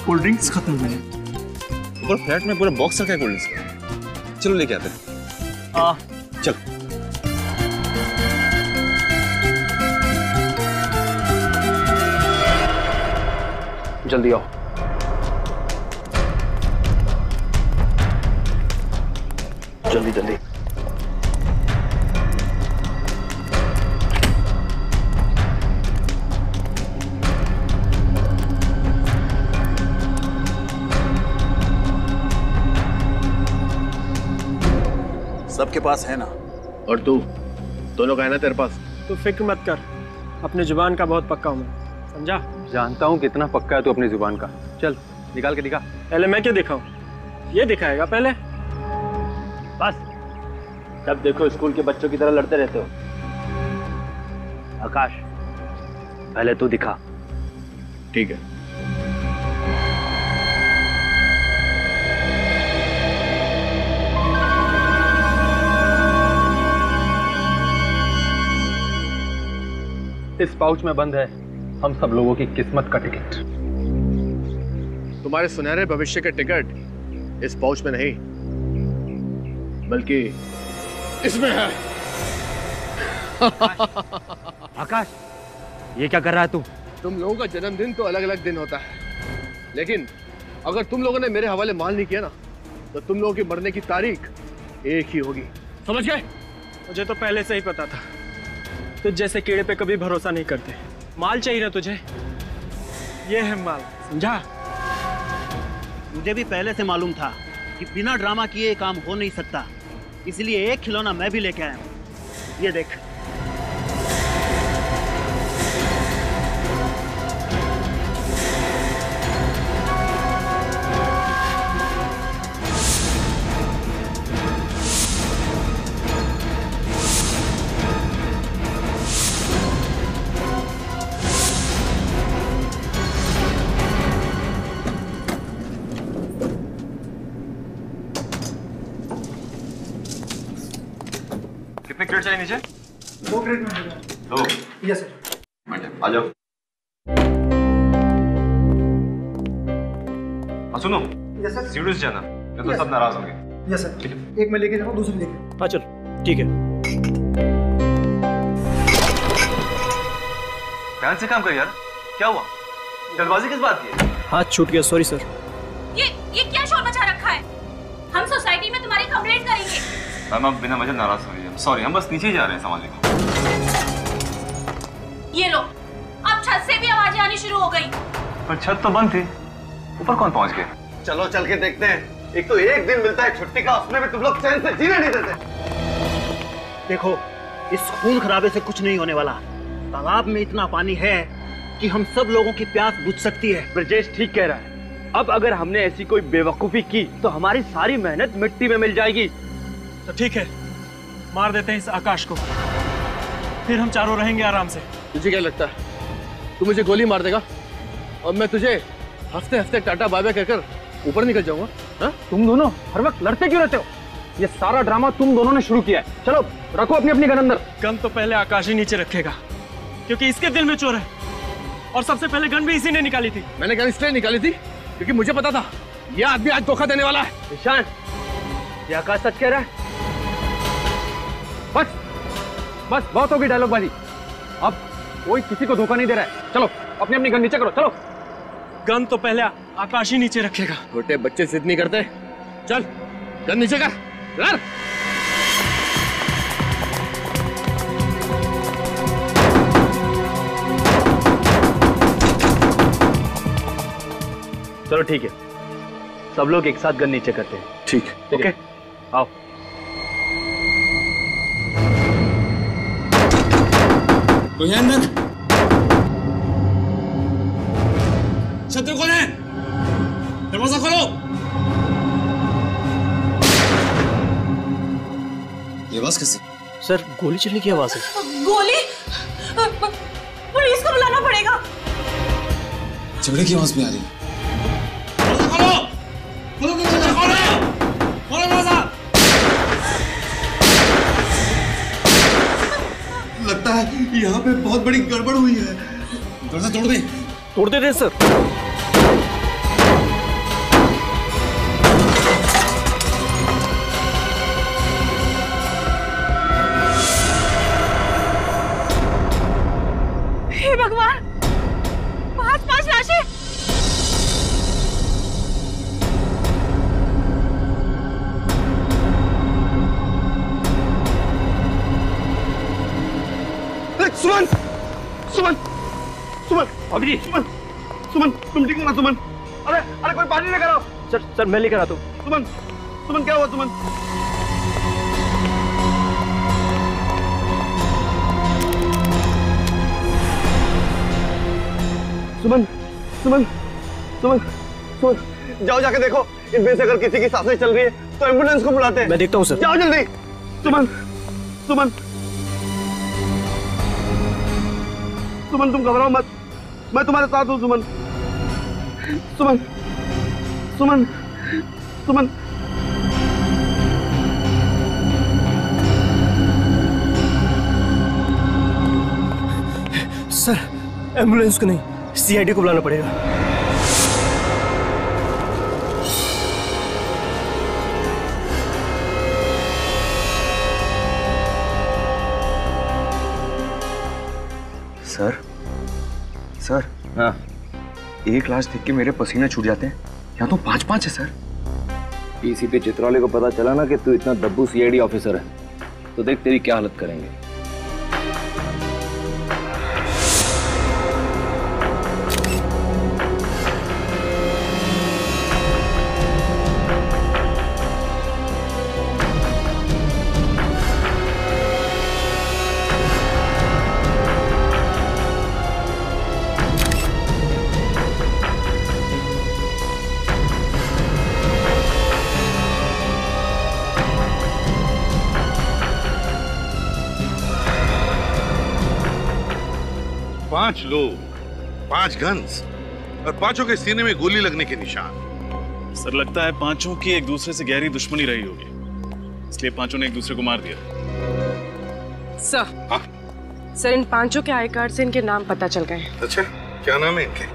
Cold drinks खत्म हुए हैं। ऊपर फ्लैट में पूरा बॉक्स रखा है कोल्ड ड्रिंक्स का। चलो लेके आते हैं। चल। जल्दी आओ। जल्दी जल्दी। सबके पास है ना। और तू दोनों का है ना तेरे पास? तू फिक्र मत कर, अपने जुबान का बहुत पक्का हूँ मैं, समझा? जानता हूँ कितना पक्का है तू अपनी जुबान का। चल निकाल के दिखा। पहले मैं क्या दिखाऊं? ये दिखाएगा पहले। बस जब देखो स्कूल के बच्चों की तरह लड़ते रहते हो। आकाश पहले तू दिखा। ठीक है। इस पाउच में बंद है हम सब लोगों की किस्मत का टिकट। तुम्हारे सुनहरे भविष्य के टिकट इस पाउच में नहीं बल्कि इसमें है। आकाश ये क्या कर रहा है तू? तुम लोगों का जन्मदिन तो अलग अलग दिन होता है, लेकिन अगर तुम लोगों ने मेरे हवाले माल नहीं किया ना तो तुम लोगों की मरने की तारीख एक ही होगी, समझ गए? मुझे तो पहले से ही पता था, तुझ जैसे कीड़े पे कभी भरोसा नहीं करते। माल चाहिए ना तुझे, ये है माल, समझा? मुझे भी पहले से मालूम था कि बिना ड्रामा किए ये काम हो नहीं सकता, इसलिए एक खिलौना मैं भी लेके आया हूँ। ये देख। कितने क्रेट चाहिए नीचे? 2 क्रेट में। 2? Yes sir. आ जाओ। सुनो, यस सर। सीढ़ी से जाना, नहीं तो सब नाराज होंगे। Yes sir. एक मैं लेके जाऊँ, दूसरी लेके। हाँ चल, ठीक है। ध्यान से काम कर यार, क्या हुआ? जल्दबाजी किस बात की है? हाथ छूट गया, सॉरी सर। ये क्या शोर मचा रखा है? हम सोसाइटी में तुम्हारी कंप्लेंट करेंगे। मैम आप बिना वजह नाराज हो रही है। सॉरी, हम बस नीचे ही जा रहे हैं समझने को। ये लो, अब छत से भी आवाजें आनी शुरू हो गई। पर छत तो बंद थी, ऊपर कौन पहुंच गया? चलो चल के देखते हैं। एक तो एक दिन मिलता है छुट्टी का, उसमें भी तुम लोग चैन से जीने नहीं देते। देखो इस खून खराबे से कुछ नहीं होने वाला। तालाब में इतना पानी है कि हम सब लोगों की प्यास बुझ सकती है। ब्रजेश ठीक कह रहा है। अब अगर हमने ऐसी कोई बेवकूफी की तो हमारी सारी मेहनत मिट्टी में मिल जाएगी। तो ठीक है, मार देते हैं इस आकाश को, फिर हम चारों रहेंगे आराम से। तुझे क्या लगता है तू मुझे गोली मार देगा और मैं तुझे हफ्ते हफ्ते टाटा बाय बाय कहकर ऊपर निकल जाऊंगा? तुम दोनों हर वक्त लड़ते क्यों रहते हो? ये सारा ड्रामा तुम दोनों ने शुरू किया है। चलो रखो अपनी अपनी गन अंदर। गन तो पहले आकाश ही नीचे रखेगा, क्योंकि इसके दिल में चोर है, और सबसे पहले गन भी इसी ने निकाली थी। मैंने गन इसलिए निकाली थी क्योंकि मुझे पता था ये आदमी आज धोखा देने वाला है। ईशान, ये आकाश सच कह रहा है? बस बस बहुत होगी डायलॉगबाजी। अब कोई किसी को धोखा नहीं दे रहा है। चलो अपनी अपनी गन नीचे करो। चलो। गन तो पहले आकाश ही नीचे रखेगा। छोटे बच्चे जिद नहीं करते। चल गन नीचे कर। चलो ठीक है, सब लोग एक साथ गन नीचे करते हैं। ठीक है, ओके आओ। कोई है अंदर? छत कौन है? दरवाजा खोलो। ये आवाज कैसी? सर गोली चलने की आवाज है। गोली? पुलिस को बुलाना पड़ेगा। झगड़े की आवाज भी आ रही है। लगता है यहाँ पे बहुत बड़ी गड़बड़ हुई है। दरवाजा तोड़ दे। तोड़ दे सर। अभी सुमन, सुमन, तुम ठीक हो ना सुमन? अरे अरे कोई पानी लेकर आओ। सर मैं लेकर आता हूँ। सुमन, सुमन क्या हुआ सुमन? सुमन, सुमन, सुमन, सुमन, जाओ जाके देखो इनमें से अगर किसी की सांसें चल रही है तो एम्बुलेंस को बुलाते हैं। मैं देखता हूँ सर। जाओ जल्दी। सुमन, सुमन, सुमन तुम घबराओ मत, मैं तुम्हारे साथ हूँ सुमन। सुमन, सुमन, सुमन। सर एम्बुलेंस को नहीं, सीआईडी को बुलाना पड़ेगा। Sir, sir. हाँ। एक लाश देख के मेरे पसीने छूट जाते हैं, यहाँ तो 5-5 है सर। डीसीपी चित्राले को पता चला ना कि तू इतना दब्बू सीआईडी ऑफिसर है, तो देख तेरी क्या हालत करेंगे। पांच लोग, 5 गन्स और पांचों के सीने में गोली लगने के निशान। सर लगता है पांचों की एक दूसरे से गहरी दुश्मनी रही होगी, इसलिए पांचों ने एक दूसरे को मार दिया। सर, सर इन पांचों के आई कार्ड से इनके नाम पता चल गए। अच्छा, क्या नाम है इनके?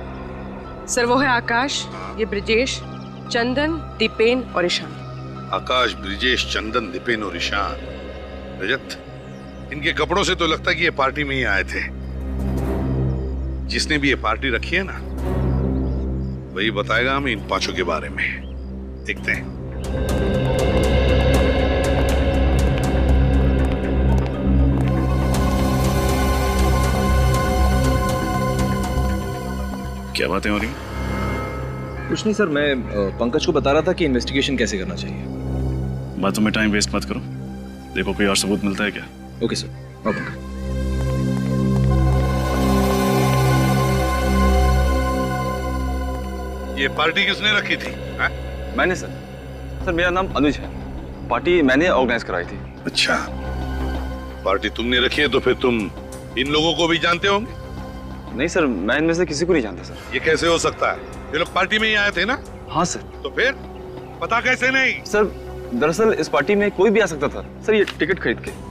सर वो है आकाश, ये ब्रिजेश, चंदन, दीपेन और ईशान। आकाश, ब्रिजेश, चंदन, दीपेन और ईशान। रजत, इनके कपड़ों से तो लगता है कि ये पार्टी में ही आए थे। जिसने भी ये पार्टी रखी है ना, वही बताएगा हमें इन पांचों के बारे में। देखते हैं। क्या बातें हो रही? कुछ नहीं सर, मैं पंकज को बता रहा था कि इन्वेस्टिगेशन कैसे करना चाहिए। बातों में टाइम वेस्ट मत करो, देखो कोई और सबूत मिलता है क्या। Okay sir, no Pankaj. ये पार्टी किसने रखी थी? हा? मैंने सर। सर मेरा नाम अनुज है, पार्टी मैंने ऑर्गेनाइज कराई थी। अच्छा, पार्टी तुमने रखी है तो फिर तुम इन लोगों को भी जानते होंगे? नहीं सर, मैं इनमें से किसी को नहीं जानता सर। ये कैसे हो सकता है? ये लोग पार्टी में ही आए थे ना? हाँ सर। तो फिर पता कैसे नहीं? सर दरअसल इस पार्टी में कोई भी आ सकता था सर, ये टिकट खरीद के।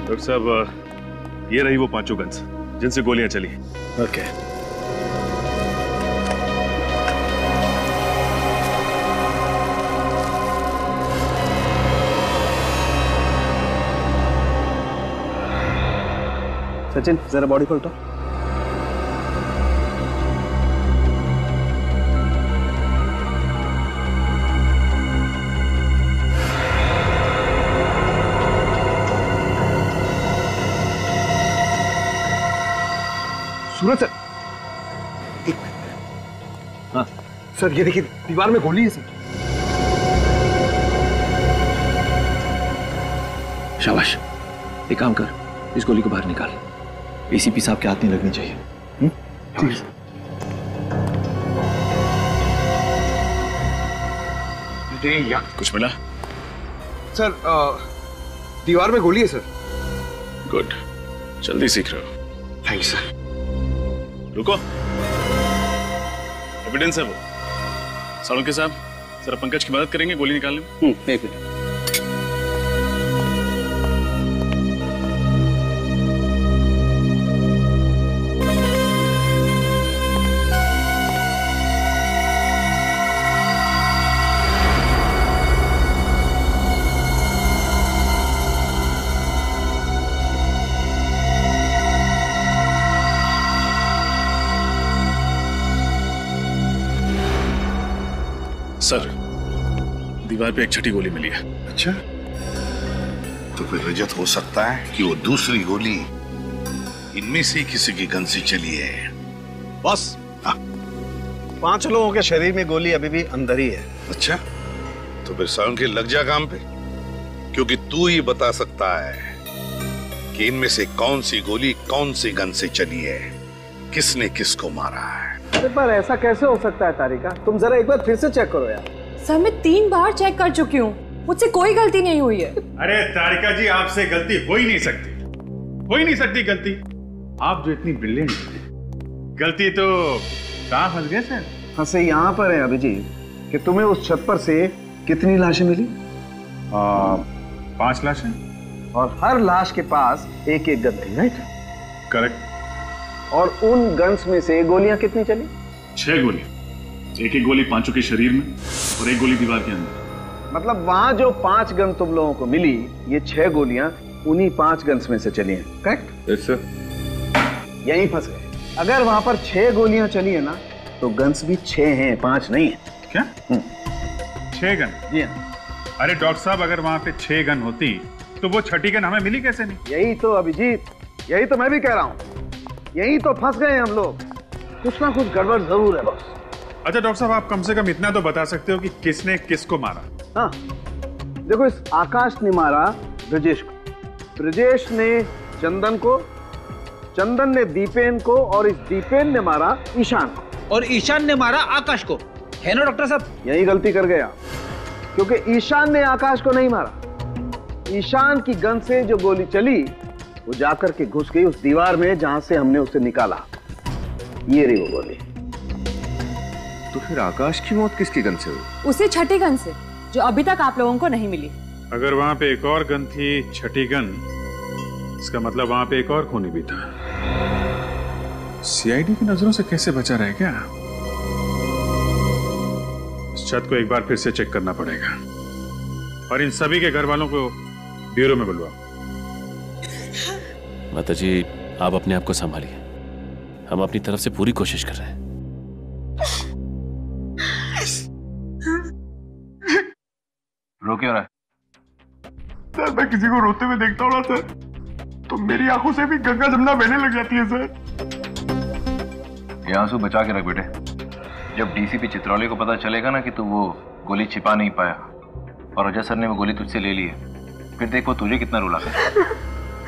डॉक्टर साहब, ये रही वो पांचों गन्स जिनसे गोलियां चली। ओके। सचिन जरा बॉडी खोल तो। सूरज सर, एक मिनट। हाँ सर, ये देखिए दीवार में गोली है सर। शाबाश, एक काम कर, इस गोली को बाहर निकाल। एसीपी साहब के हाथ नहीं लगनी चाहिए। ठीक है। कुछ मिला? सर दीवार में गोली है सर। गुड, जल्दी सीख रहे हो। Thank you sir. रुको, एविडेंस है वो। सालुंके साहब जरा पंकज की मदद करेंगे गोली निकालने में? एक मिनट। सर, दीवार पे एक छठी गोली मिली है। अच्छा, तो फिर रजत हो सकता है कि वो दूसरी गोली इनमें से किसी की गन से चली है। बॉस, 5 लोगों के शरीर में गोली अभी भी अंदर ही है। अच्छा, तो फिर साउंड के लग जा काम पे, क्योंकि तू ही बता सकता है कि इनमें से कौन सी गोली कौन सी गन से चली है, किसने किसको मारा है। पर ऐसा कैसे हो सकता है तारिका? तुम जरा एक बार फिर से चेक करो यार। सर, मैं 3 बार चेक कर चुकी हूँ, मुझसे कोई गलती नहीं हुई है। अरे तारिका जी, आपसे गलती हो ही नहीं सकती, हो ही नहीं सकती गलती। आप जो इतनी ब्रिलियंट हैं, गलती तो कहाँ फंस गए सर? फंसे यहाँ पर है अभिजीत कि तुम्हें उस छत पर से कितनी लाशें मिली? 5 लाशें, और हर लाश के पास एक एक गन थी, राइट? करेक्ट। और उन गन्स में से गोलियां कितनी चली? 6 गोली, एक एक गोली पांचों के शरीर में और एक गोली दीवार के अंदर। मतलब वहां जो 5 गन तुम लोगों को मिली, ये 6 गोलियां उन्हीं 5 गन्स में से चली हैं, करेक्ट? Yes sir. यहीं फंस गए। अगर वहां पर 6 गोलियां चली है ना, तो गन्स भी 6 हैं, 5 नहीं है। क्या? 6 गन? जी हाँ। अरे डॉक्टर साहब, अगर वहां पे 6 गन होती तो वो छठी गन हमें मिली कैसे नहीं? यही तो अभिजीत, यही तो मैं भी कह रहा हूँ, यही तो फंस गए हम लोग। कुछ ना कुछ गड़बड़ जरूर है बॉस। अच्छा डॉक्टर साहब, आप कम से कम इतना तो बता सकते हो कि किसने किसको मारा? हाँ, देखो, इस आकाश ने मारा ब्रजेश को, ब्रजेश ने चंदन को, चंदन ने दीपेन को, और इस दीपेन ने मारा ईशान को, और ईशान ने मारा आकाश को, है ना डॉक्टर साहब? यही गलती कर गया, क्योंकि ईशान ने आकाश को नहीं मारा। ईशान की गन से जो गोली चली वो जाकर के घुस गई उस दीवार में जहां से हमने उसे निकाला। ये रही वो गोली। तो फिर आकाश की मौत किसकी गन से हुई? उसी छठी गन से, जो अभी तक आप लोगों को नहीं मिली। अगर वहां पे एक और गन थी, छठी गन, इसका मतलब वहां पे एक और खूनी भी था। सीआईडी की नजरों से कैसे बचा रहे क्या? इस छत को एक बार फिर से चेक करना पड़ेगा, और इन सभी के घर वालों को ब्यूरो में बुलवाओ। माताजी, आप अपने आप को संभालिए, हम अपनी तरफ से पूरी कोशिश कर रहे हैं। रो क्यों रहा है? सर, मैं किसी को रोते हुए देखता हूँ ना सर, तो मेरी आंखों से भी गंगा जमुना बहने लग जाती है सर। ये आंसू बचा के रख बेटे, जब डीसीपी चित्रौली को पता चलेगा ना कि तू वो गोली छिपा नहीं पाया और अजय सर ने वो गोली तुझसे ले ली है, फिर देख वो तुझे कितना रुलाता है।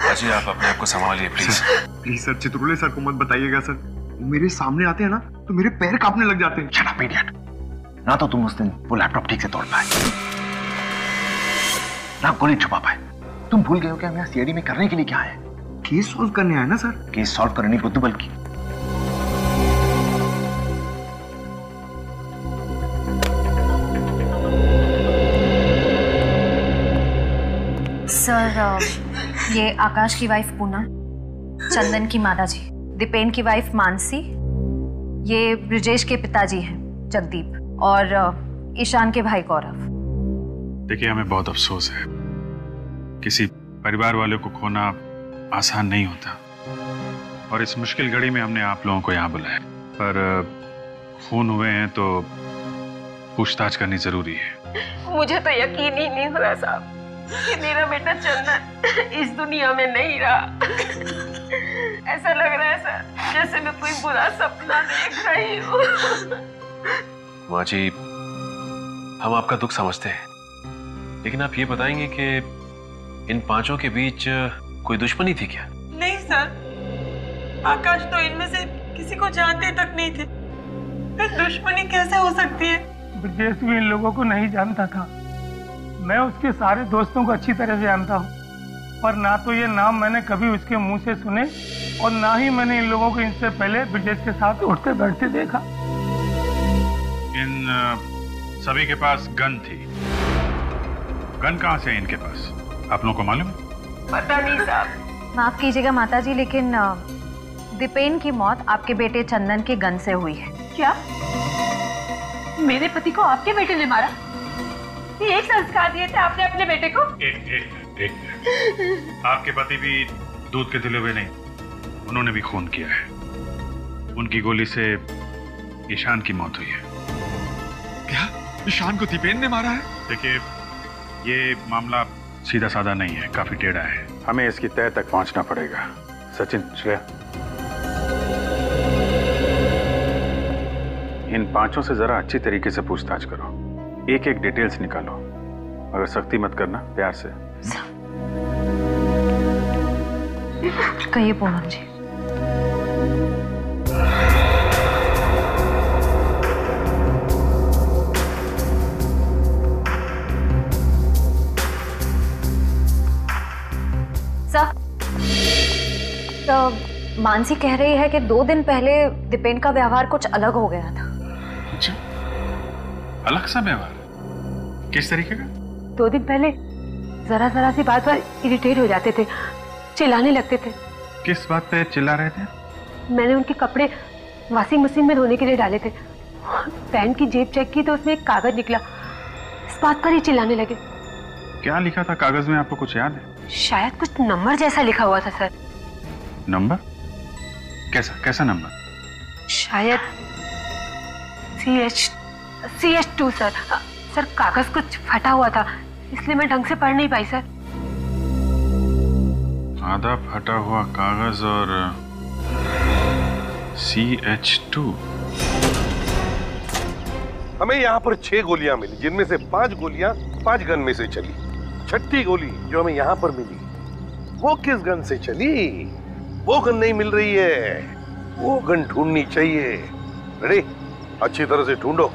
अजय, आप अपने आप को संभालिए प्लीज। प्लीज सर, चित्रौली सर को मत बताइएगा सर, वो मेरे सामने आते हैं ना तो मेरे पैर कांपने लग जाते हैं। Shut up idiot. ना तो तुम उस दिन वो लैपटॉप ठीक से तोड़ पाए, ना गोली छुपा पाए। तुम भूल गए हो कि हम यहाँ सीआईडी में करने के लिए क्या है? केस सॉल्व करने आए ना सर। केस सॉल्व करने बुद्धू बल्कि। सर, ये आकाश की वाइफ पूनम, चंदन की माताजी, दीपेन की वाइफ मानसी, ये ब्रजेश के पिताजी हैं जगदीप, और ईशान के भाई गौरव। देखिए, हमें बहुत अफसोस है, किसी परिवार वाले को खोना आसान नहीं होता, और इस मुश्किल घड़ी में हमने आप लोगों को यहाँ बुलाया। पर खून हुए हैं तो पूछताछ करनी जरूरी है। मुझे तो यकीन ही नहीं हो रहा साहब कि मेरा बेटा चंदन इस दुनिया में नहीं रहा। ऐसा लग रहा है सर जैसे मैं कोई बुरा सपना देख रही हूँ। माँ जी, हम आपका दुख समझते हैं, लेकिन आप ये बताएंगे कि इन 5 के बीच कोई दुश्मनी थी क्या? नहीं सर, आकाश तो इनमें से किसी को जानते तक नहीं थे, फिर दुश्मनी कैसे हो सकती है? ब्रजेश भी इन लोगों को नहीं जानता था, मैं उसके सारे दोस्तों को अच्छी तरह से जानता हूँ, पर ना तो ये नाम मैंने कभी उसके मुंह से सुने और ना ही मैंने इन लोगों को इनसे पहले ब्रजेश के साथ उठते बैठते देखा। इन सभी के पास गन थी। गन कहाँ से है इनके पास, आप लोगों को मालूम है? पता नहीं साहब। माफ कीजिएगा माताजी, लेकिन दीपेन की मौत आपके बेटे चंदन के गन से हुई है। क्या? मेरे पति को आपके बेटे ने मारा? ये एक संस्कार दिए थे आपने अपने बेटे को? एक। आपके पति भी दूध के दिले हुए नहीं, उन्होंने भी खून किया है। उनकी गोली से ईशान की मौत हुई है। क्या? ईशान को दीपेन ने मारा है? देखिए, ये मामला सीधा साधा नहीं है, काफी टेढ़ा है। हमें इसकी तह तक पहुंचना पड़ेगा। सचिन, श्रेया, इन पांचों से जरा अच्छी तरीके से पूछताछ करो, एक एक डिटेल्स निकालो, मगर सख्ती मत करना, प्यार से। कहिए पूनम जी। तो मानसी कह रही है कि 2 दिन पहले दीपेन का व्यवहार कुछ अलग हो गया था। अच्छा, अलग सा व्यवहार? किस तरीके का? 2 दिन पहले जरा जरा सी बात पर इरिटेट हो जाते थे, चिल्लाने लगते थे। किस बात पे चिल्ला रहे थे? मैंने उनके कपड़े वॉशिंग मशीन में धोने के लिए डाले थे, पैंट की जेब चेक की तो उसमें एक कागज निकला, इस बात पर ही चिल्लाने लगे। क्या लिखा था कागज में, आपको कुछ याद है? शायद कुछ नंबर जैसा लिखा हुआ था सर। नंबर? कैसा नंबर? शायद CH2 सर। सर कागज कुछ फटा हुआ था, इसलिए मैं ढंग से पढ़ नहीं पाई सर। आधा फटा हुआ कागज और CH2। हमें यहाँ पर 6 गोलियां मिली, जिनमें से 5 गोलियां 5 गन में से चली। 6ठी गोली जो हमें यहाँ पर मिली, वो किस गन से चली? वो गन नहीं मिल रही है, वो गन ढूंढनी चाहिए। रेडी? अच्छी तरह से ढूंढो।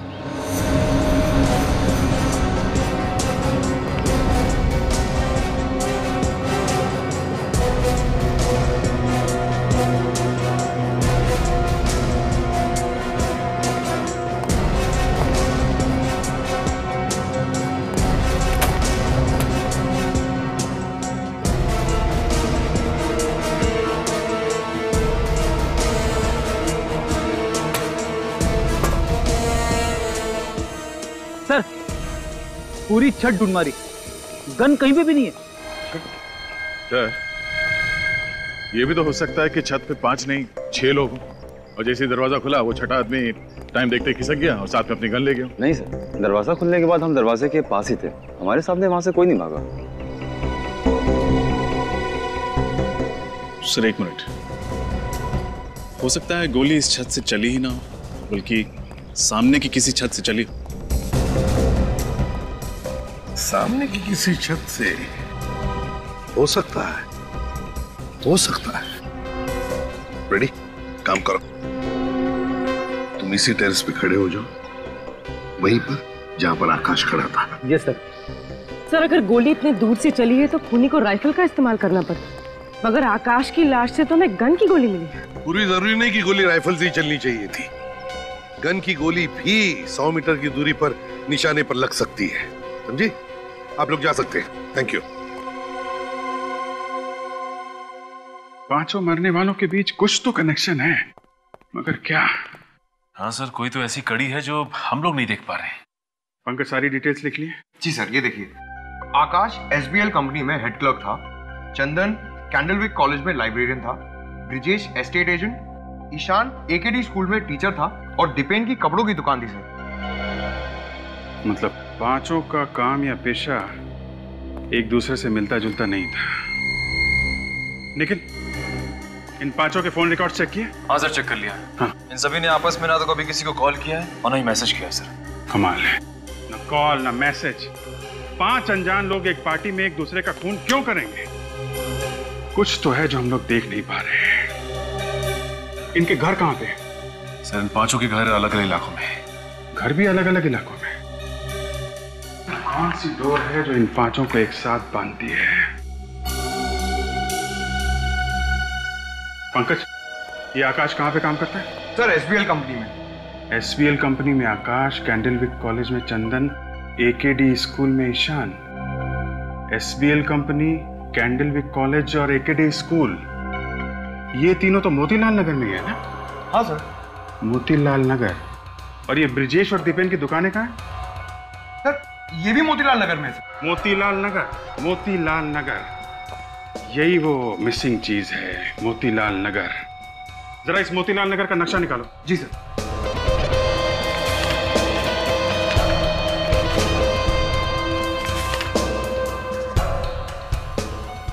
सर, पूरी छत ढूंढ मारी, गन कहीं पे भी नहीं है। सर, ये भी तो हो सकता है कि छत पे 5 नहीं 6 लोग हों, और जैसे ही दरवाजा खुला वो छठा आदमी टाइम देखते खिसक गया और साथ में अपनी गन ले गया। नहीं सर, दरवाजा खुलने के बाद हम दरवाजे के पास ही थे, हमारे सामने वहां से कोई नहीं भागा। सर, 1 मिनट, हो सकता है गोली इस छत से चली ही ना हो, बल्कि सामने की किसी छत से चली। सामने की किसी छत से हो सकता है, हो सकता है। रेडी? काम करो, तुम इसी टेरेस पे खड़े हो जाओ, वहीं पर जहां पर आकाश खड़ा था। Yes sir. सर, अगर गोली इतने दूर से चली है तो खूनी को राइफल का इस्तेमाल करना पड़ता, मगर आकाश की लाश से तो हमें गन की गोली मिली। पूरी जरूरी नहीं कि गोली राइफल से ही चलनी चाहिए थी, गन की गोली भी 100 मीटर की दूरी पर निशाने पर लग सकती है, समझी? आप लोग जा सकते हैं। Thank you. पांचों मरने वालों के बीच कुछ तो कनेक्शन है, मगर क्या? हाँ सर, कोई तो ऐसी कड़ी है जो हम लोग नहीं देख पा रहे हैं। पंकज, सारी डिटेल्स लिख लिए? जी सर, ये देखिए, आकाश SBL कंपनी में हेड क्लर्क था, चंदन कैंडलविक कॉलेज में लाइब्रेरियन था, Brijesh estate agent, Ishan AKD school में टीचर था और दीपेन की कपड़ों की दुकान थी सर। मतलब पांचों का काम या पेशा एक दूसरे से मिलता जुलता नहीं था। निखिल, इन पांचों के फोन रिकॉर्ड चेक किए? हाँ सर, चेक कर लिया। हाँ। इन सभी ने आपस में ना तो कभी किसी को कॉल किया है और ना ही मैसेज किया है सर। कमाल है, ना कॉल ना मैसेज। 5 अनजान लोग एक पार्टी में एक दूसरे का खून क्यों करेंगे? कुछ तो है जो हम लोग देख नहीं पा रहे हैं। इनके घर कहाँ पे? सर, इन पांचों के घर अलग अलग इलाकों में। घर भी अलग अलग इलाकों में? कौन सी डोर है जो इन पांचों को एक साथ बांधती है? पंकज, ये आकाश कहाँ पे काम करता है? सर, SBL कंपनी में। SBL कंपनी में आकाश, कैंडलविक कॉलेज में चंदन, AKD स्कूल में Ishan. SBL company, Candlewick college और AKD स्कूल, ये तीनों तो मोतीलाल नगर में है ना? हाँ सर। मोतीलाल नगर। और ये ब्रिजेश और दीपेन की दुकानें कहाँ हैं? सर, ये भी मोतीलाल नगर में। मोतीलाल नगर, मोतीलाल नगर, यही वो मिसिंग चीज है, मोतीलाल नगर। जरा इस मोतीलाल नगर का नक्शा निकालो। जी sir.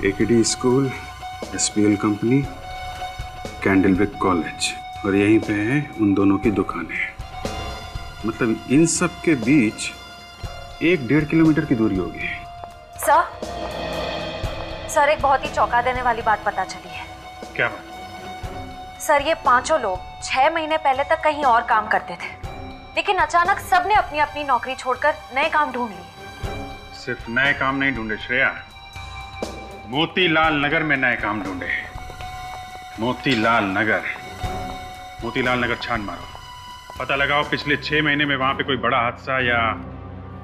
AKD school, SPL company, Candlewick college, और यहीं पे है उन दोनों की दुकानें। मतलब इन सब के बीच 1-1.5 किलोमीटर की दूरी होगी। सर एक बहुत ही चौंका देने वाली बात पता चली है। क्या? सर ये पांचों लोग 6 महीने पहले तक कहीं और काम करते थे, लेकिन अचानक सबने अपनी अपनी नौकरी छोड़कर नए काम ढूंढ लिए। सिर्फ नए काम नहीं ढूंढे श्रेया, मोतीलाल नगर में नए काम ढूंढे। मोतीलाल नगर छान मारो, पता लगाओ पिछले 6 महीने में वहां पे कोई बड़ा हादसा या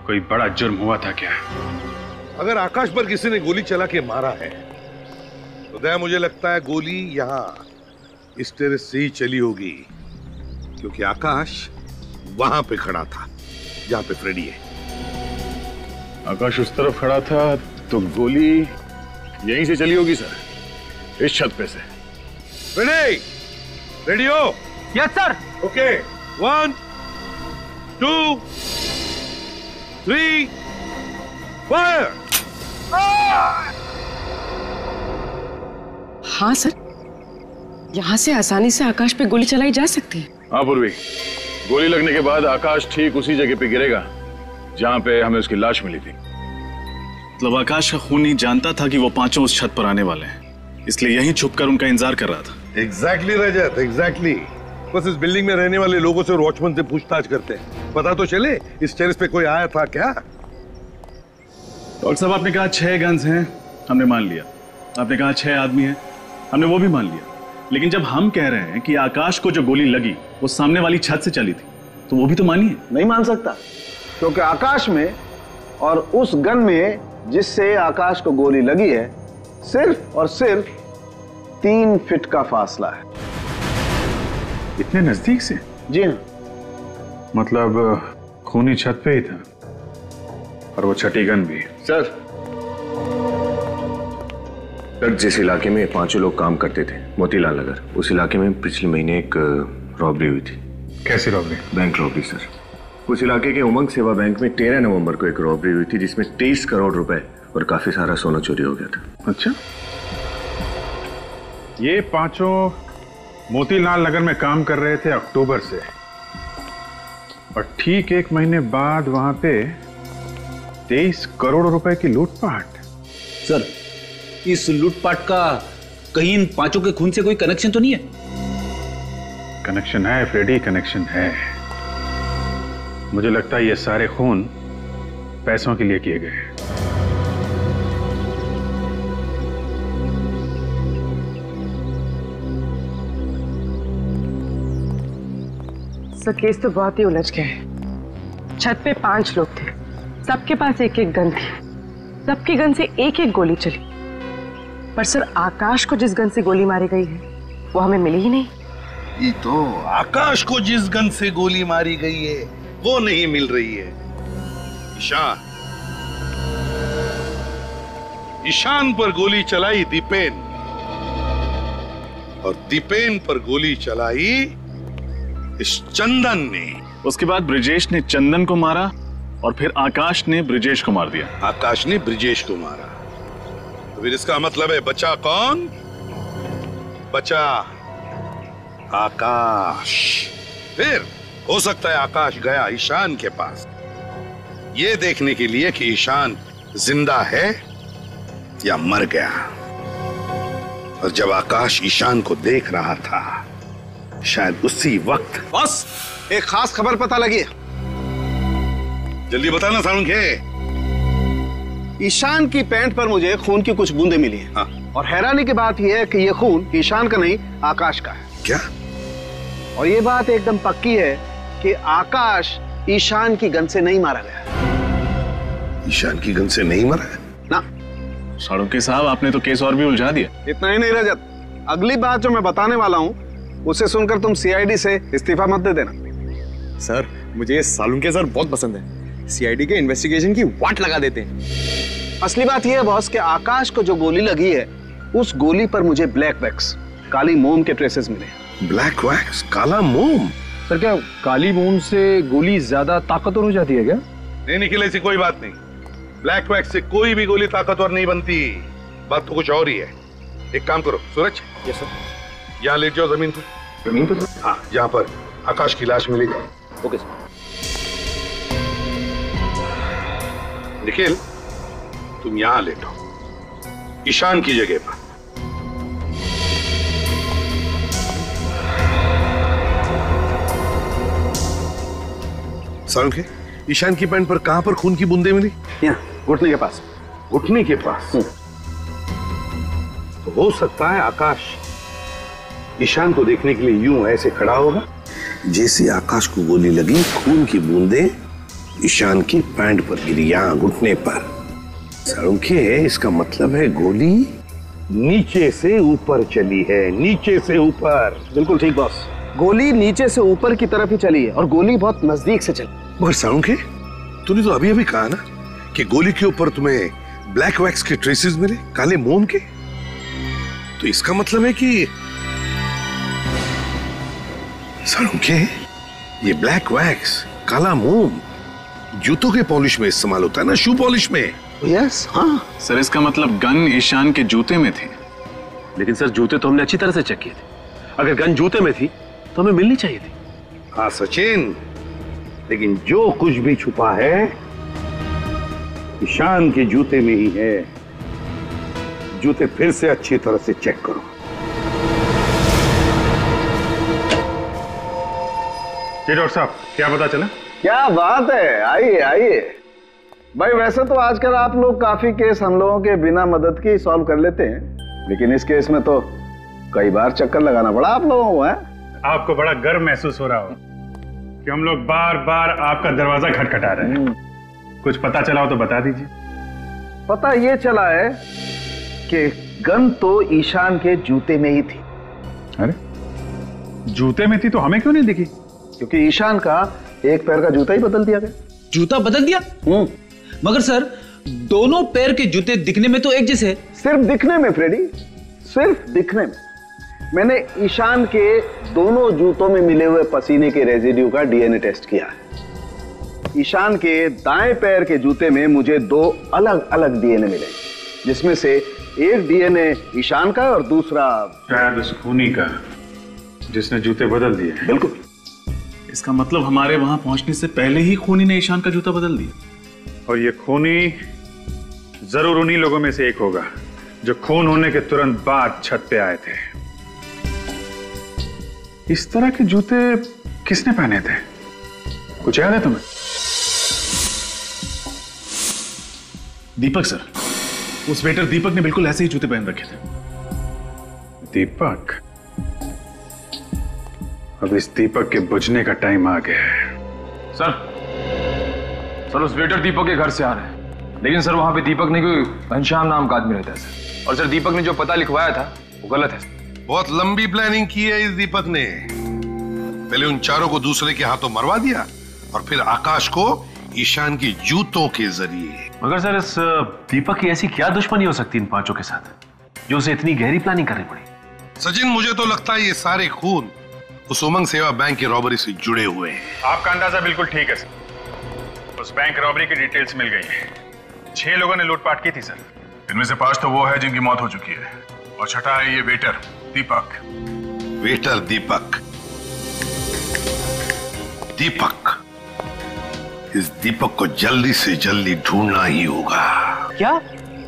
कोई बड़ा जुर्म हुआ था क्या। अगर आकाश पर किसी ने गोली चला के मारा है तो दया मुझे लगता है गोली यहाँ इस टेरेस से ही चली होगी, क्योंकि आकाश वहां पे खड़ा था जहां पे फ्रेडी है। आकाश उस तरफ खड़ा था तो गोली यहीं से चली होगी सर, इस छत पे से। फ्रेडी, रेडी हो? Yes sir. Okay, 1 2 3 fire. हाँ सर, यहाँ से आसानी से आकाश पे गोली चलाई जा सकती है। हाँ पूर्वी, गोली लगने के बाद आकाश ठीक उसी जगह पे गिरेगा जहाँ पे हमें उसकी लाश मिली थी। मतलब आकाश का खूनी जानता था कि वो पांचों उस छत पर आने वाले हैं, इसलिए यहीं छुपकर उनका इंतजार कर रहा था। एग्जैक्टली रजत, एग्जैक्टली। बस इस बिल्डिंग में रहने वाले लोगों से और वॉचमैन से पूछताछ करते हैं, पता तो चले इस टेरेस पे कोई आया था क्या। डॉक्टर साहब आपने कहा 6 गन्स हैं, हमने मान लिया। आपने कहा 6 आदमी हैं, हमने वो भी मान लिया। लेकिन जब हम कह रहे हैं कि आकाश को जो गोली लगी वो सामने वाली छत से चली थी, तो वो भी तो मानिए। नहीं मान सकता, क्योंकि आकाश में और उस गन में जिससे आकाश को गोली लगी है सिर्फ और सिर्फ 3 फीट का फासला है। इतने नजदीक से? जी हाँ। मतलब खूनी छत पे ही था और वो छठी गन भी। सर जिस इलाके में 5 लोग काम करते थे, मोतीलाल नगर, उस इलाके में पिछले महीने एक रॉबरी हुई थी। कैसी रॉबरी? Bank robbery sir. उस इलाके के उमंग सेवा बैंक में 13 नवंबर को एक रॉबरी हुई थी जिसमें 23 करोड़ रुपए और काफी सारा सोना चोरी हो गया था। अच्छा, ये 5 मोतीलाल नगर में काम कर रहे थे अक्टूबर से, और ठीक 1 महीने बाद वहां पे 23 करोड़ रुपए की लूटपाट। सर इस लूटपाट का कहीं इन 5 के खून से कोई कनेक्शन तो नहीं है? कनेक्शन है फ्रेडी, कनेक्शन है। मुझे लगता है ये सारे खून पैसों के लिए किए गए हैं। सर केस तो बहुत ही उलझ गया है। छत पे 5 लोग थे, सबके पास 1-1 गन थी, सबकी गन से 1-1 गोली चली। पर सर आकाश को जिस गन से गोली मारी गई है वो हमें मिली ही नहीं। ये तो आकाश को जिस गन से गोली मारी गई है वो नहीं मिल रही है। ईशान पर गोली चलाई दीपेन, और दीपेन पर गोली चलाई इस चंदन ने। उसके बाद ब्रिजेश ने चंदन को मारा और फिर आकाश ने ब्रिजेश को मार दिया। आकाश ने ब्रिजेश को मारा, तो फिर इसका मतलब है बचा कौन? बचा आकाश। फिर हो सकता है आकाश गया ईशान के पास ये देखने के लिए कि ईशान जिंदा है या मर गया। और जब आकाश ईशान को देख रहा था, शायद उसी वक्त। बस एक खास खबर पता लगी है। जल्दी बताना सालुंखे। ईशान की पैंट पर मुझे खून की कुछ बूंदें मिली हैं। हाँ। और हैरानी की बात यह है कि यह खून ईशान का नहीं, आकाश का है। क्या? और यह बात एकदम पक्की है कि आकाश ईशान की गन से नहीं मारा गया। ईशान की गन से नहीं मरा है? ना। सालुंखे साहब आपने तो केस और भी उलझा दिया। इतना ही नहीं रजत, अगली बात जो मैं बताने वाला हूँ उसे सुनकर तुम सीआईडी से इस्तीफा मत दे देना। सर मुझे सालुंखे सर बहुत पसंद है, सीआईडी के इन्वेस्टिगेशन की वाट लगा देते हैं। असली बात यह है बॉस कि आकाश को जो गोली लगी है उस गोली पर मुझे ब्लैक वैक्स, काली मोम के ट्रेसेस मिले। ब्लैक वैक्स, काला मोम? सर क्या काली मोम से गोली ज्यादा ताकतवर हो जाती है क्या? नहीं निखिल, ऐसी कोई बात नहीं। ब्लैक वैक्स से कोई भी गोली ताकतवर नहीं बनती। बात तो कुछ और ही है। एक काम करो सूरज। Yes sir. यहाँ लेट जाओ जमीन पर। जमीन पर? हाँ, जहाँ पर आकाश की लाश मिली जाए। Okay sir. निखिल, तुम यहाँ लेटो, ईशान की जगह पर। सालुंखे, ईशान की पैंट पर कहां पर खून की बूंदें मिली? यहाँ, घुटने के पास। घुटने के पास? तो हो सकता है आकाश ईशान को देखने के लिए यूं ऐसे खड़ा होगा जैसे आकाश को गोली लगी, खून की बूंदें ईशान की पैंट पर गिरी, यहां घुटने पर। सालुंखे, इसका मतलब है गोली नीचे से ऊपर चली है, नीचे से ऊपर। बिल्कुल ठीक बॉस, गोली नीचे से ऊपर की तरफ ही चली है और गोली बहुत नजदीक से चली। मगर सालुंखे, तूने तो अभी अभी कहा ना कि गोली के ऊपर तुम्हें ब्लैक वैक्स के ट्रेसेस मिले, काले मोम के। तो इसका मतलब है कि सालुंखे, ये ब्लैक वैक्स, काला मोम जूतों के पॉलिश में इस्तेमाल होता है ना, शू पॉलिश में। यस, हाँ सर, इसका मतलब गन ईशान के जूते में थी। लेकिन सर, जूते तो हमने अच्छी तरह से चेक किए थे। अगर गन जूते में थी तो हमें मिलनी चाहिए थी। हाँ सचिन, लेकिन जो कुछ भी छुपा है ईशान के जूते में ही है। जूते फिर से अच्छी तरह से चेक करो। जी डॉक्टर साहब, क्या पता चला? क्या बात है, आइए आइए। भाई वैसे तो आजकल आप लोग काफी केस हम लोगों के बिना मदद के सॉल्व कर लेते हैं, लेकिन इस केस में तो कई बार चक्कर लगाना पड़ा आप लोगों को। है आपको बड़ा गर्व महसूस हो रहा हो कि हम लोग बार बार आपका दरवाजा खटखटा रहे हैं। कुछ पता चला हो तो बता दीजिए। पता ये चला है कि गन तो ईशान के जूते में ही थी। अरे, जूते में थी तो हमें क्यों नहीं दिखी? क्योंकि ईशान का एक पैर का जूता ही बदल दिया गया। जूता बदल दिया? मगर सर, दोनों पैर के जूते दिखने में तो एक जैसे है। सिर्फ दिखने में फ्रेडी, सिर्फ दिखने में। मैंने ईशान के दोनों जूतों में मिले हुए पसीने के रेजिड्यू का डीएनए टेस्ट किया है। ईशान के दाएं पैर के जूते में मुझे 2 अलग अलग डीएनए मिले, जिसमें से एक डीएनए ईशान का और दूसरा शायद उस खूनी का जिसने जूते बदल दिए। बिल्कुल। इसका मतलब हमारे वहां पहुंचने से पहले ही खूनी ने ईशान का जूता बदल दिया। और ये खूनी जरूर उन्हीं लोगों में से एक होगा जो खून होने के तुरंत बाद छत पे आए थे। इस तरह के जूते किसने पहने थे? कुछ याद है तुम्हें? दीपक सर, उस वेटर दीपक ने बिल्कुल ऐसे ही जूते पहन रखे थे। दीपक? अब इस दीपक के बुझने का टाइम आ गया है। सर, उस वेटर दीपक के घर से आ रहे हैं, लेकिन सर वहां पे दीपक नहीं, कोई घनश्याम नाम का आदमी रहता है सर। और सर, दीपक ने जो पता लिखवाया था वो गलत है। बहुत लंबी प्लानिंग की है इस दीपक ने। पहले उन चारों को दूसरे के हाथों मरवा दिया और फिर आकाश को ईशान के जूतों के जरिए। मगर सर, इस दीपक की ऐसी क्या दुश्मनी हो सकती इन पांचों के साथ जो उसे इतनी गहरी प्लानिंग करनी पड़ी? सचिन, मुझे तो लगता है ये सारे खून उस उमंग सेवा बैंक की रॉबरी से जुड़े हुए हैं। आपका अंदाजा बिल्कुल ठीक है सर। उस बैंक रॉबरी की डिटेल्स मिल गई है। 6 लोगों ने लूटपाट की थी सर। इनमें से 5 तो वो है जिनकी मौत हो चुकी है, और छठा है ये वेटर दीपक। वेटर दीपक? दीपक, इस दीपक को जल्दी से जल्दी ढूंढना ही होगा। क्या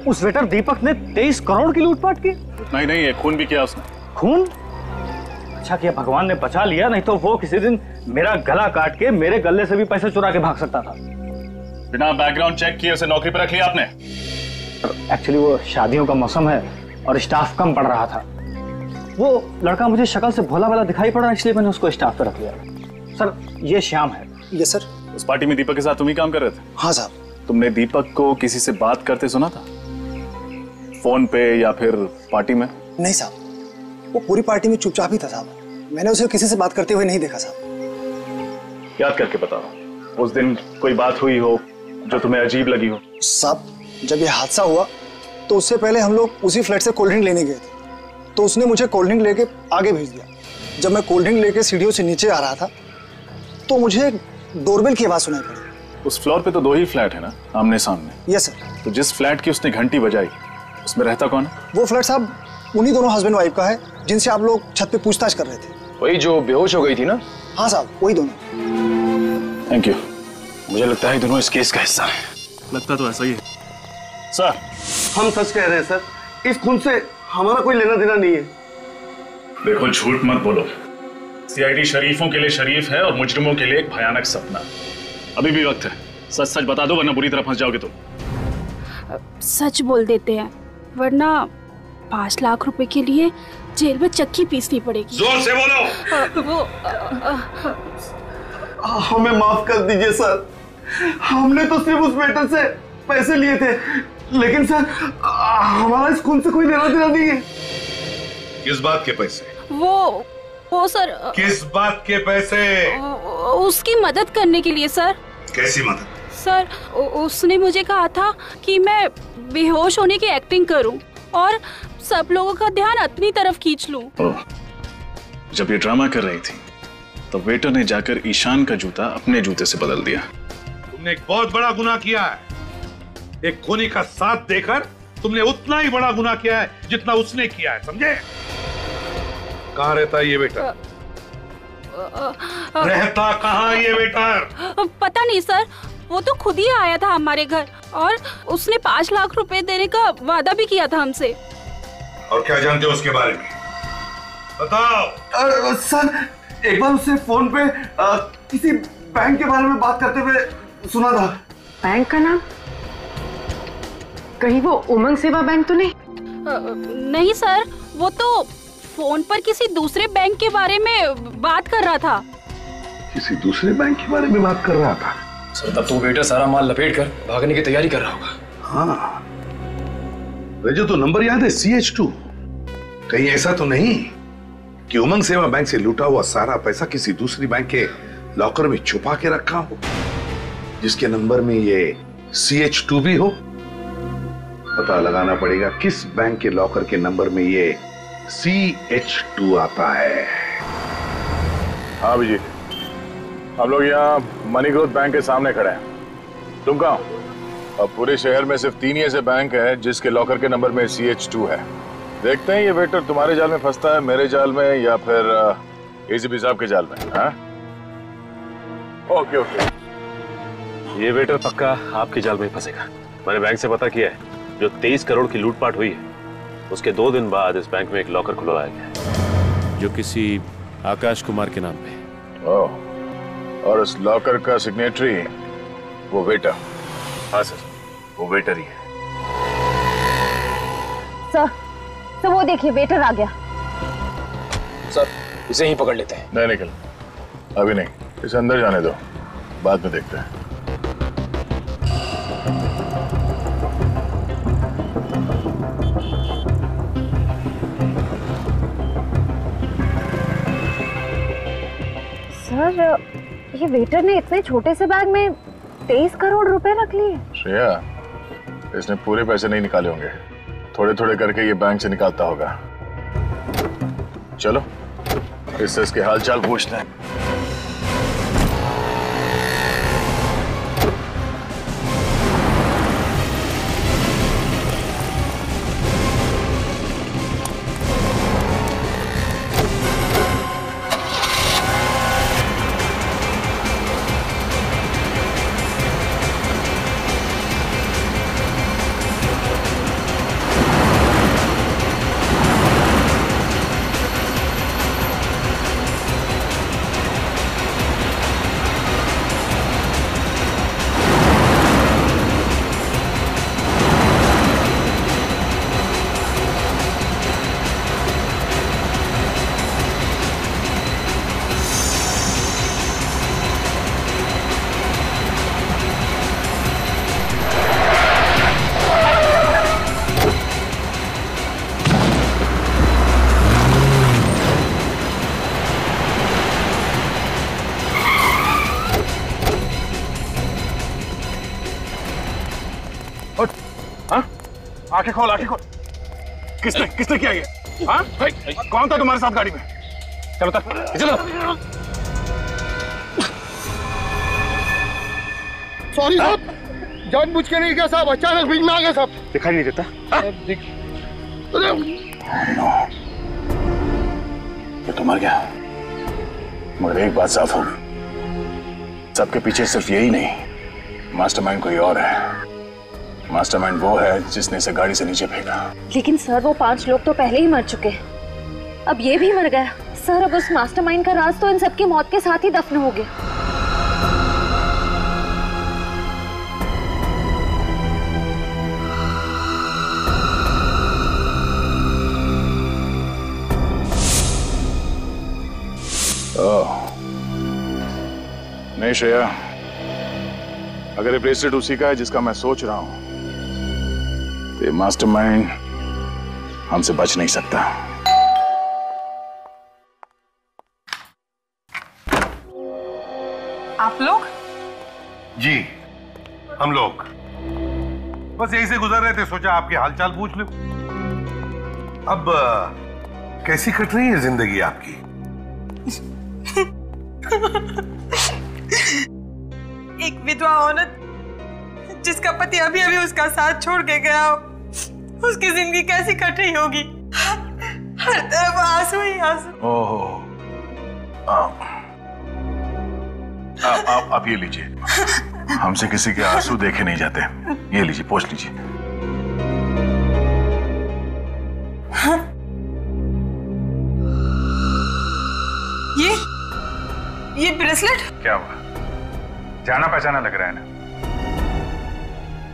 उस वेटर दीपक ने 23 करोड़ की लूटपाट की? नहीं, ये खून भी किया उसने। खून? अच्छा किया भगवान ने बचा लिया, नहीं तो वो किसी दिन मेरा गला काट के मेरे गले से भी पैसे चुरा के भाग सकता था। बिना बैकग्राउंड चेक किए उसे नौकरी पर रख लिया आपने? एक्चुअली वो शादियों का मौसम है और स्टाफ कम पड़ रहा था। वो लड़का मुझे शक्ल से भोला भाला दिखाई पड़ा, इसलिए मैंने उसको स्टाफ पर रख लिया। सर, ये श्याम है। Yes sir. उस पार्टी में दीपक के साथ तुम ही काम कर रहे थे? हाँ साहब। तुमने दीपक को किसी से बात करते सुना था? फोन पे या फिर पार्टी में? नहीं साहब, वो पूरी पार्टी में चुपचाप ही था साहब। मैंने उसे किसी से बात करते हुए नहीं देखा साहब। याद करके बताओ, उस दिन कोई बात हुई हो जो तुम्हें अजीब लगी हो? साहब, जब ये हादसा हुआ तो उससे पहले हम लोग उसी फ्लैट से कोल्ड ड्रिंक लेने गए थे, तो उसने मुझे कोल्ड ड्रिंक लेके आगे भेज दिया। जब मैं कोल्ड ड्रिंक लेके सीढ़ियों से नीचे आ रहा था तो मुझे डोरबेल की आवाज सुनाई पड़ी। उस फ्लोर पे तो 2 ही फ्लैट है ना, आमने सामने? Yes sir. तो जिस फ्लैट की उसने घंटी बजाई उसमें रहता कौन है? वो फ्लैट साहब उन्हीं दोनों हस्बैंड वाइफ का है जिनसे आप लोग छत पे पूछताछ कर रहे थे। वही जो बेहोश हो गई थी ना? हाँ साहब, वही दोनों। Thank you. मुझे लगता है दोनों इस केस का हिस्सा है। लगता तो ऐसा ही है सर। हम सच कह रहे हैं सर, इस खून से हमारा कोई लेना देना नहीं है। देखो झूठ मत बोलो। सीआईडी शरीफों के लिए शरीफ है और मुजरिमों के लिए एक भयानक सपना। अभी भी वक्त है, सच सच बता दो वरना बुरी तरह फंस जाओगे तुम। सच बोल देते हैं वरना 5 लाख रुपए के लिए जेल में चक्की पीसनी पड़ेगी। जोर से बोलो। हमें माफ कर दीजिए सर, हमने तो सिर्फ उस वेटर से पैसे लिए थे, लेकिन सर हमारा इस खून से कोई लेना देना नहीं है। किस बात के पैसे? वो सर। किस बात के पैसे? उसकी मदद करने के लिए सर। कैसी मदद? सर उसने मुझे कहा था कि मैं बेहोश होने की एक्टिंग करूं और सब लोगों का ध्यान अपनी तरफ खींच लूं। जब ये ड्रामा कर रही थी तो वेटर ने जाकर ईशान का जूता अपने जूते से बदल दिया। तुमने एक बहुत बड़ा गुनाह किया है। एक खूनी का साथ देकर तुमने उतना ही बड़ा गुनाह किया है जितना उसने किया है, समझे? कहाँ रहता है ये वेटर? रहता कहाँ ये वेटर? पता नहीं सर, वो तो खुद ही आया था हमारे घर और उसने 5 लाख रुपए देने का वादा भी किया था हमसे। और क्या जानते हो उसके बारे में? बताओ। सर एक बार उससे फोन पे किसी बैंक के बारे में बात करते हुए सुना था। बैंक का नाम? कहीं वो उमंग सेवा बैंक तो नहीं? नहीं सर, वो तो फोन पर किसी दूसरे बैंक के बारे में बात कर रहा था। किसी दूसरे बैंक के बारे में बात कर रहा था? सर तब तो वेटर सारा माल लपेट कर भागने की तैयारी कर रहा होगा। हाँ, मुझे तो नंबर याद है CH2। कहीं ऐसा तो नहीं कि उमंग सेवा बैंक से लूटा हुआ सारा पैसा किसी दूसरी बैंक के लॉकर में छुपा के रखा हो, जिसके नंबर में ये CH2 भी हो? पता लगाना पड़ेगा किस बैंक के लॉकर के नंबर में ये CH2 आता है। हाँ जी, हम लोग यहाँ मनी ग्रोथ बैंक के सामने खड़े हैं। तुम कहाँ? अब पूरे शहर में सिर्फ 3 ही ऐसे बैंक है जिसके लॉकर के नंबर में CH2 है। देखते हैं ये वेटर तुम्हारे जाल में फंसता है, मेरे जाल में, या फिर ACP साहब के जाल में। हाँ? Okay okay. ये वेटर पक्का आपके जाल में फंसेगा। मैंने बैंक से पता किया है, जो 23 करोड़ की लूटपाट हुई है उसके 2 दिन बाद इस बैंक में एक लॉकर खुलवाया गया जो किसी आकाश कुमार के नाम पे। ओह, और उस लॉकर का सिग्नेटरी वो वेटर? हाँ सर, वो वेटर ही है। सर वो देखिए वेटर आ गया। सर इसे ही पकड़ लेते हैं। नहीं निकल, अभी नहीं, इसे अंदर जाने दो, बाद में देखते हैं। सर ये वेटर ने इतने छोटे से बैग में 23 करोड़ रुपए रख लिए। श्रेया, इसने पूरे पैसे नहीं निकाले होंगे, थोड़े थोड़े करके ये बैंक से निकालता होगा। चलो इससे इसके हालचाल पूछते हैं। आंखें खोल, आंखें खोल। किसने किया ये? हाँ? कौन था तुम्हारे साथ गाड़ी में? चलो तक, चलो। सॉरी साहब, जानबूझ के नहीं किया साहब, अचानक बीच में आ गया साहब। दिखाई नहीं देता? तो मर गया, मगर एक बात साफ होगी, सबके पीछे सिर्फ यही नहीं, मास्टरमाइंड कोई और है। मास्टरमाइंड वो है जिसने इसे गाड़ी से नीचे फेंका। लेकिन सर वो 5 लोग तो पहले ही मर चुके हैं, अब ये भी मर गया। सर अब उस मास्टरमाइंड का राज तो इन सबकी मौत के साथ ही दफन हो गया। नहीं श्रेया, अगर ये ब्रेसलेट उसी का है जिसका मैं सोच रहा हूं, तो ये मास्टरमाइंड हमसे बच नहीं सकता। आप लोग? जी, हम लोग बस यहीं से गुजर रहे थे, सोचा आपके हालचाल पूछ लो। अब कैसी कट रही है जिंदगी आपकी? एक विधवा औरत जिसका पति अभी अभी उसका साथ छोड़ के गया हो, उसकी जिंदगी कैसी कट रही होगी? हर तरफ आंसू ही आंसू। ओहो, आप ये लीजिए, हमसे किसी के आंसू देखे नहीं जाते। ये लीजिए, पोंछ लीजिए। ये ब्रेसलेट क्या हुआ? जाना पहचाना लग रहा है ना?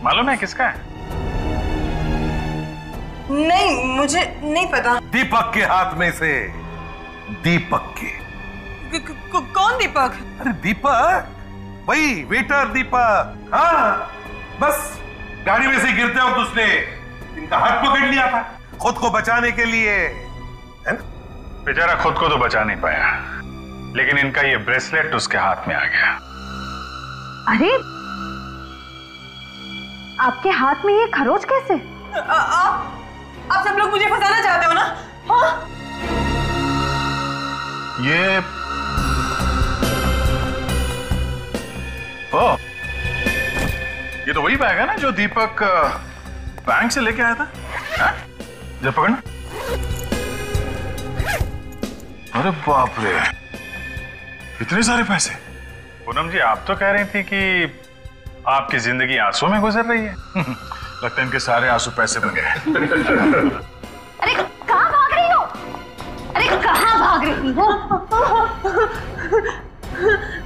मालूम है किसका है? नहीं, मुझे नहीं पता। दीपक के हाथ में से। दीपक के। कौन दीपक? अरे दीपक, वही वेटर दीपक। हाँ, बस गाड़ी में से गिरते वक्त उसने इनका हाथ पकड़ लिया था खुद को बचाने के लिए, है ना? बेचारा खुद को तो बचा नहीं पाया, लेकिन इनका ये ब्रेसलेट उसके हाथ में आ गया। अरे आपके हाथ में ये खरोच कैसे? आप सब लोग मुझे फंसाना चाहते हो ना? हाँ? ये तो वही बैग है ना जो दीपक बैंक से लेके आया था? जब पकड़ना। अरे बाप रे, इतने सारे पैसे। पूनम जी, आप तो कह रही थी कि आपकी जिंदगी आंसू में गुजर रही है। लगता है इनके सारे आंसू पैसे बन गए। अरे कहाँ भाग रही हो? अरे कहाँ भाग रही हो?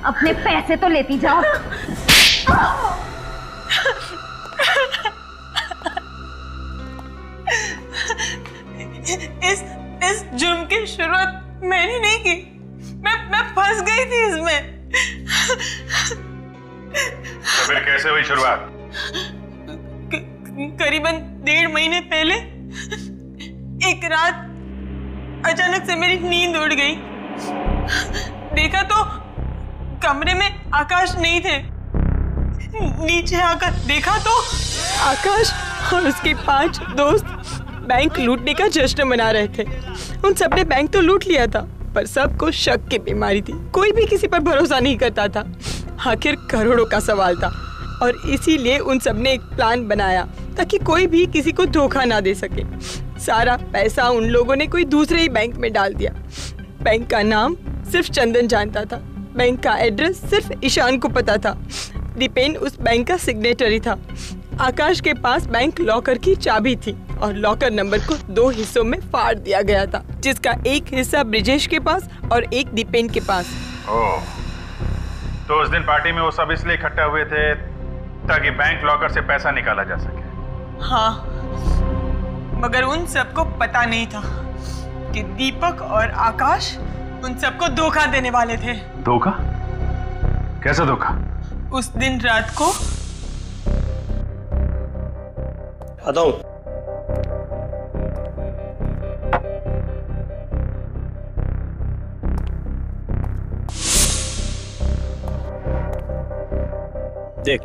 अपने पैसे तो लेती जाओ। इस जुर्म की शुरुआत मैंने नहीं की, मैं फंस गई थी इसमें। तो फिर कैसे हुई शुरुआत? करीबन 1.5 महीने पहले एक रात अचानक से मेरी नींद उड़ गई। देखा तो कमरे में आकाश नहीं थे। नीचे आकर देखा तो आकाश और उसके 5 दोस्त बैंक लूटने का जश्न मना रहे थे। उन सबने बैंक तो लूट लिया था, पर सबको शक की बीमारी थी। कोई भी किसी पर भरोसा नहीं करता था। आखिर करोड़ों का सवाल था और इसीलिए उन सबने एक प्लान बनाया ताकि कोई भी किसी को धोखा ना दे सके। सारा पैसा उन लोगों ने कोई दूसरे ही बैंक में डाल दिया। बैंक का नाम सिर्फ चंदन जानता था, बैंक का एड्रेस सिर्फ ईशान को पता था। दीपेन उस बैंक का सिग्नेटरी था। आकाश के पास बैंक लॉकर की चाबी थी और लॉकर नंबर को 2 हिस्सों में फाड़ दिया गया था, जिसका एक हिस्सा ब्रिजेश के पास और एक दीपेन के पास। ओह, तो उस दिन पार्टी में वो सब इसलिए इकट्ठा हुए थे ताकि बैंक लॉकर से पैसा निकाला जा सके। हाँ, मगर उन सबको पता नहीं था कि दीपक और आकाश उन सबको धोखा देने वाले थे। धोखा? कैसा धोखा? उस दिन रात को आता हूं। देख,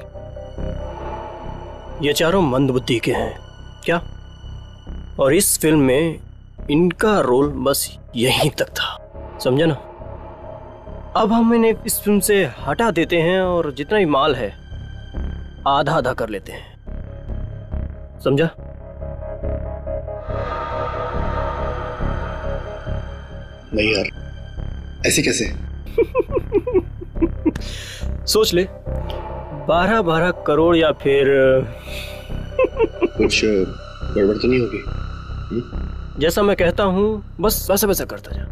ये चारों मंदबुद्धि के हैं क्या? और इस फिल्म में इनका रोल बस यहीं तक था, समझा ना? अब हम इन्हें इस फिल्म से हटा देते हैं और जितना भी माल है आधा आधा कर लेते हैं। समझा? नहीं यार, ऐसे कैसे? सोच ले, 12-12 करोड़ या फिर कुछ गड़बड़ तो नहीं होगी? जैसा मैं कहता हूँ बस वैसा वैसा करता जा।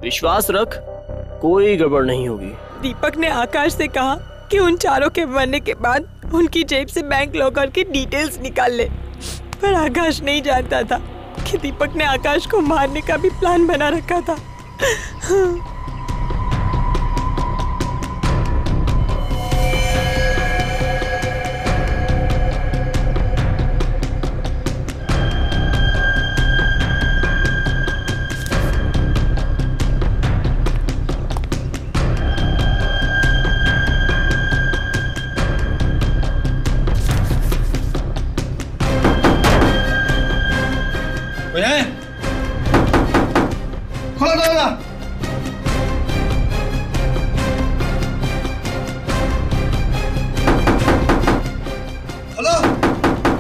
विश्वास रख, कोई गड़बड़ नहीं होगी। दीपक ने आकाश से कहा कि उन चारों के मरने के बाद उनकी जेब से बैंक लॉकर की डिटेल्स निकाल ले, पर आकाश नहीं जानता था कि दीपक ने आकाश को मारने का भी प्लान बना रखा था। खोलो दरवाजा।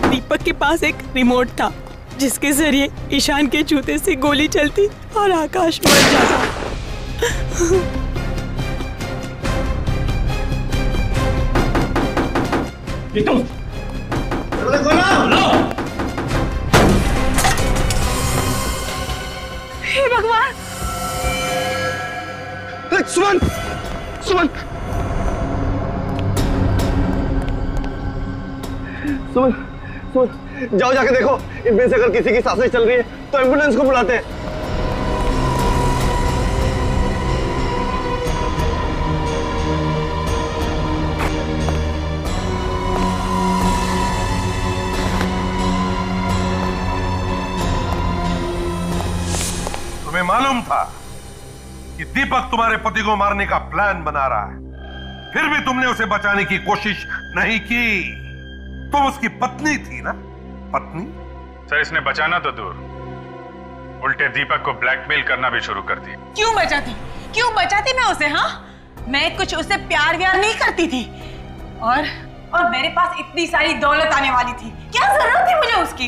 दीपक के पास एक रिमोट था जिसके जरिए ईशान के जूते से गोली चलती और आकाश मर जाता। हे भगवान! सुमन, सुमन, सुमन, सुमन, जाओ जाके देखो, इनमें से अगर किसी की सांसें चल रही है तो एम्बुलेंस को बुलाते हैं। तुम्हें मालूम था कि दीपक तुम्हारे पति को मारने का प्लान बना रहा है, फिर भी तुमने उसे बचाने की कोशिश नहीं की। तुम उसकी पत्नी थी ना? पत्नी? सर, इसने बचाना तो दूर, उल्टे दीपक को ब्लैकमेल करना भी शुरू कर दी। क्यों बचाती? क्यों बचाती मैं उसे? हाँ, मैं कुछ उससे प्यार व्यार नहीं करती थी, और मेरे पास इतनी सारी दौलत आने वाली थी, क्या जरूरत थी मुझे उसकी?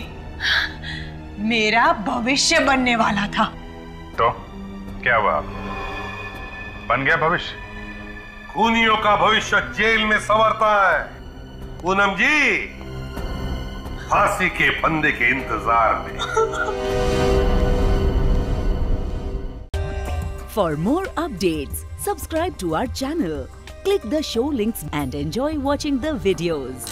मेरा भविष्य बनने वाला था। तो क्या हुआ? बन गया भविष्य? खूनियों का भविष्य जेल में संवरता है पूनम जी, फांसी के फंदे के इंतजार में। For more updates, subscribe to our channel, click the show links and enjoy watching the videos.